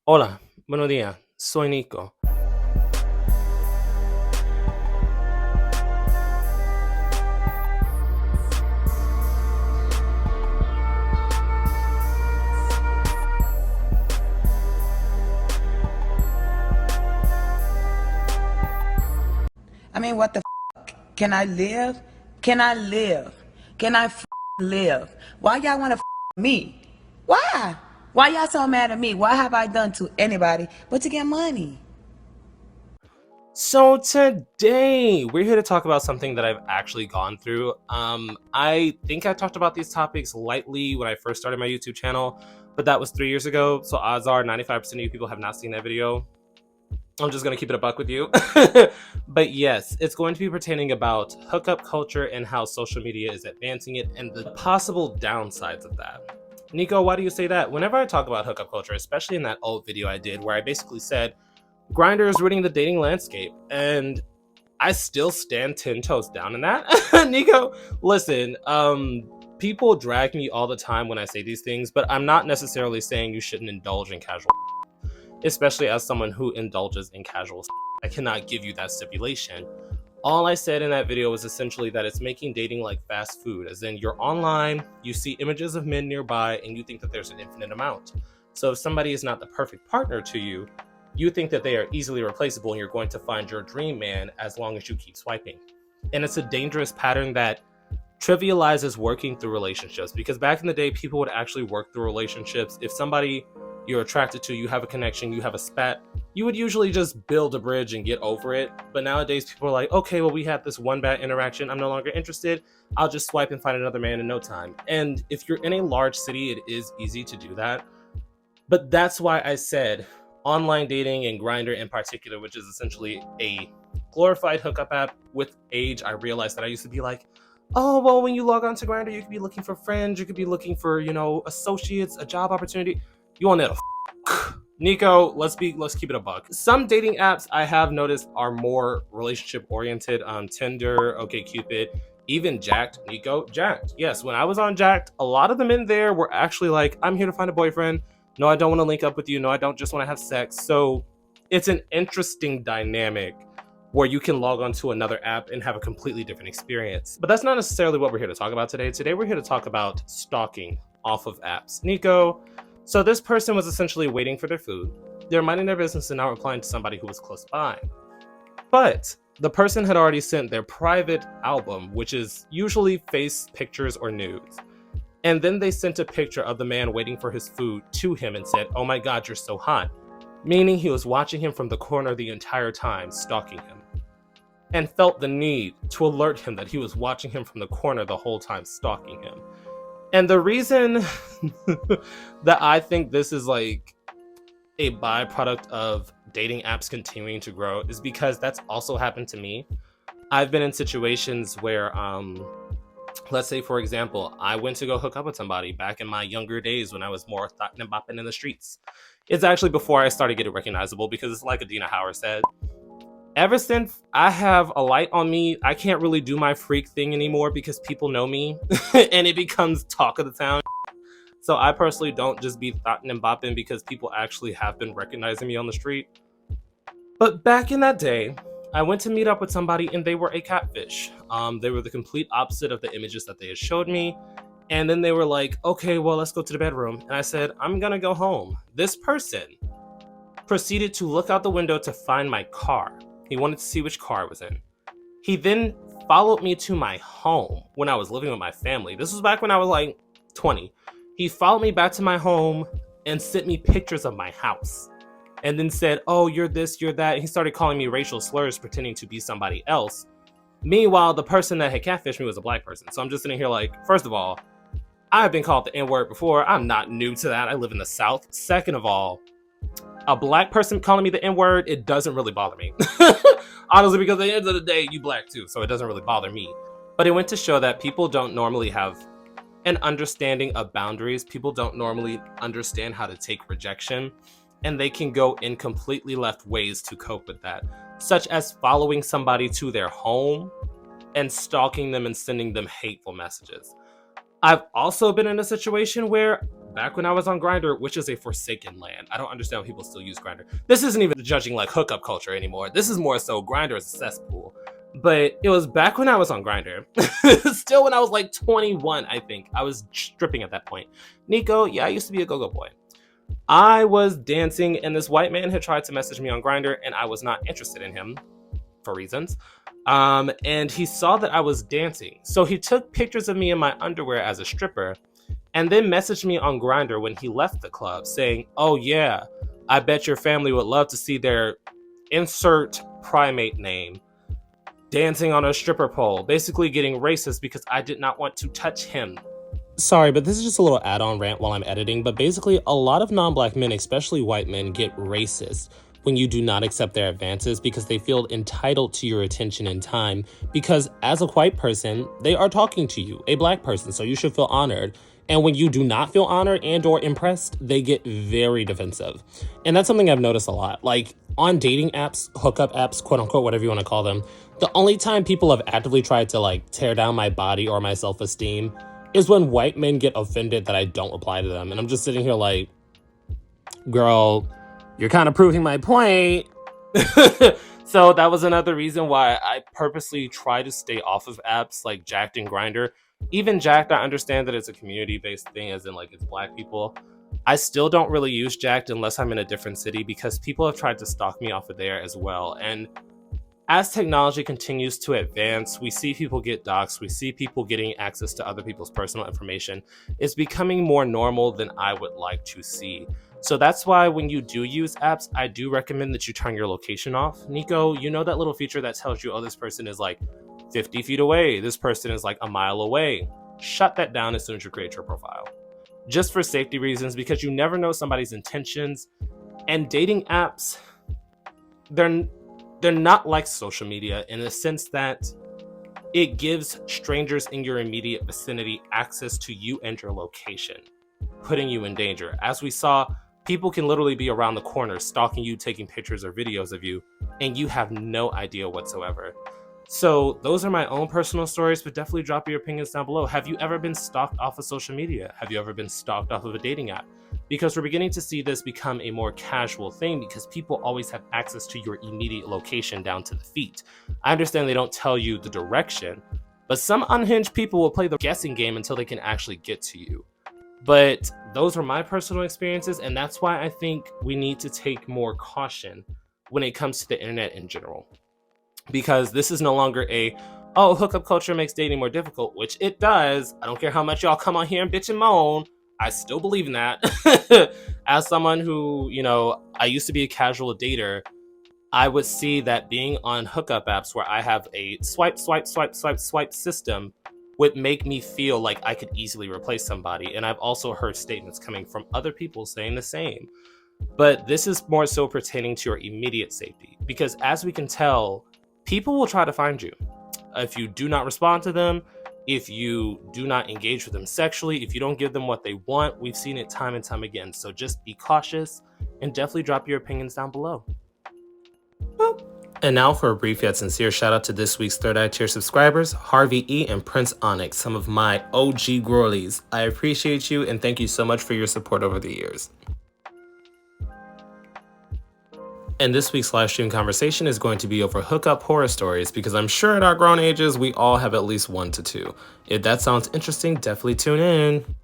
Hola, buenos días. Soy Nico. I mean, what the can I live? Can I live? Can I live? Why y'all want to me? Why? Why y'all so mad at me? What have I done to anybody but to get money? So today we're here to talk about something that I've actually gone through. I think I talked about these topics lightly when I first started my YouTube channel, but that was 3 years ago. So odds are 95% of you people have not seen that video. I'm just gonna keep it a buck with you. But yes, it's going to be pertaining about hookup culture and how social media is advancing it and the possible downsides of that. Nico, why do you say that? Whenever I talk about hookup culture, especially in that old video I did where I basically said Grindr is ruining the dating landscape, and I still stand 10 toes down in that. Nico, listen, people drag me all the time when I say these things, but I'm not necessarily saying you shouldn't indulge in casual, especially as someone who indulges in casual. I cannot give you that stipulation. All I said in that video was essentially that it's making dating like fast food, as in you're online, you see images of men nearby, and you think that there's an infinite amount. So if somebody is not the perfect partner to you, you think that they are easily replaceable and you're going to find your dream man as long as you keep swiping. And it's a dangerous pattern that trivializes working through relationships, because back in the day, people would actually work through relationships. If somebody you're attracted to, you have a connection, you have a spat, you would usually just build a bridge and get over it. But nowadays, people are like, okay, well, we had this one bad interaction, I'm no longer interested, I'll just swipe and find another man in no time. And if you're in a large city, it is easy to do that. But that's why I said online dating and Grindr in particular, which is essentially a glorified hookup app. With age, I realized that I used to be like, oh, well, when you log on to Grindr, you could be looking for friends, you could be looking for, associates, a job opportunity. You want that? Nico, let's keep it a buck. Some dating apps I have noticed are more relationship oriented. Tinder, OkCupid, even Jacked. Nico, Jacked. Yes, when I was on Jacked, a lot of the men there were actually like, I'm here to find a boyfriend. No, I don't want to link up with you. No, I don't just want to have sex. So it's an interesting dynamic where you can log on to another app and have a completely different experience. But that's not necessarily what we're here to talk about today. Today, we're here to talk about stalking off of apps. Nico, so this person was essentially waiting for their food. They're minding their business and now replying to somebody who was close by. But the person had already sent their private album, which is usually face pictures or nudes. And then they sent a picture of the man waiting for his food to him and said, oh my God, you're so hot. Meaning he was watching him from the corner the entire time, stalking him. And felt the need to alert him that he was watching him from the corner the whole time, stalking him. And the reason that I think this is like a byproduct of dating apps continuing to grow is because that's also happened to me. I've been in situations where, let's say, for example, I went to go hook up with somebody back in my younger days when I was more thotting and bopping in the streets. It's actually before I started getting recognizable, because it's like Adina Howard said. Ever since I have a light on me, I can't really do my freak thing anymore because people know me and it becomes talk of the town. So I personally don't just be thotting and bopping because people actually have been recognizing me on the street. But back in that day, I went to meet up with somebody and they were a catfish. They were the complete opposite of the images that they had showed me. And then they were like, okay, well, let's go to the bedroom. And I said, I'm gonna go home. This person proceeded to look out the window to find my car. He wanted to see which car I was in. He then followed me to my home when I was living with my family. This was back when I was like 20. He followed me back to my home and sent me pictures of my house. And then said, oh, you're this, you're that. And he started calling me racial slurs, pretending to be somebody else. Meanwhile, the person that had catfished me was a black person. So I'm just sitting here like, first of all, I've been called the N-word before. I'm not new to that. I live in the South. Second of all, a black person calling me the N-word, it doesn't really bother me. Honestly, because at the end of the day, you black too, so it doesn't really bother me. But it went to show that people don't normally have an understanding of boundaries. People don't normally understand how to take rejection, and they can go in completely left ways to cope with that, such as following somebody to their home and stalking them and sending them hateful messages. I've also been in a situation where back when I was on Grindr, which is a forsaken land. I don't understand why people still use Grindr. This isn't even judging like hookup culture anymore. This is more so Grindr is a cesspool. But it was back when I was on Grindr. Still when I was like 21, I think. I was stripping at that point. Nico, yeah, I used to be a go-go boy. I was dancing and this white man had tried to message me on Grindr and I was not interested in him for reasons. And he saw that I was dancing. So he took pictures of me in my underwear as a stripper and then messaged me on Grindr when he left the club saying, "Oh yeah, I bet your family would love to see their insert primate name dancing on a stripper pole," basically getting racist because I did not want to touch him. Sorry, but this is just a little add-on rant while I'm editing, but basically a lot of non-black men, especially white men, get racist when you do not accept their advances because they feel entitled to your attention and time because as a white person, they are talking to you, a black person, so you should feel honored. And when you do not feel honored and or impressed, they get very defensive. And that's something I've noticed a lot. Like on dating apps, hookup apps, quote unquote, whatever you want to call them, the only time people have actively tried to like tear down my body or my self-esteem is when white men get offended that I don't reply to them. And I'm just sitting here like, girl, you're kind of proving my point. So that was another reason why I purposely try to stay off of apps like Jacked and Grindr. Even Jacked, I understand that it's a community-based thing, as in like it's black people. I still don't really use Jacked unless I'm in a different city because people have tried to stalk me off of there as well. And as technology continues to advance, we see people get doxxed, we see people getting access to other people's personal information. It's becoming more normal than I would like to see. So that's why when you do use apps, I do recommend that you turn your location off. Nico, you know that little feature that tells you, oh, this person is like 50 feet away, this person is like a mile away. Shut that down as soon as you create your profile. Just for safety reasons, because you never know somebody's intentions. And dating apps, they're not like social media in the sense that it gives strangers in your immediate vicinity access to you and your location, putting you in danger. As we saw, people can literally be around the corner stalking you, taking pictures or videos of you, and you have no idea whatsoever. So those are my own personal stories, but definitely drop your opinions down below. Have you ever been stalked off of social media? Have you ever been stalked off of a dating app? Because we're beginning to see this become a more casual thing because people always have access to your immediate location down to the feet. I understand they don't tell you the direction, but some unhinged people will play the guessing game until they can actually get to you. But those are my personal experiences, and that's why I think we need to take more caution when it comes to the internet in general. Because this is no longer oh, hookup culture makes dating more difficult, which it does. I don't care how much y'all come on here and bitch and moan. I still believe in that. As someone who, I used to be a casual dater, I would see that being on hookup apps where I have a swipe system would make me feel like I could easily replace somebody. And I've also heard statements coming from other people saying the same. But this is more so pertaining to your immediate safety. Because as we can tell, people will try to find you. If you do not respond to them, if you do not engage with them sexually, if you don't give them what they want, we've seen it time and time again. So just be cautious and definitely drop your opinions down below. Boop. And now for a brief yet sincere shout out to this week's Third Eye Tier subscribers, Harvey E and Prince Onyx, some of my OG girlies. I appreciate you and thank you so much for your support over the years. And this week's live stream conversation is going to be over hookup horror stories because I'm sure at our grown ages, we all have at least 1 to 2. If that sounds interesting, definitely tune in.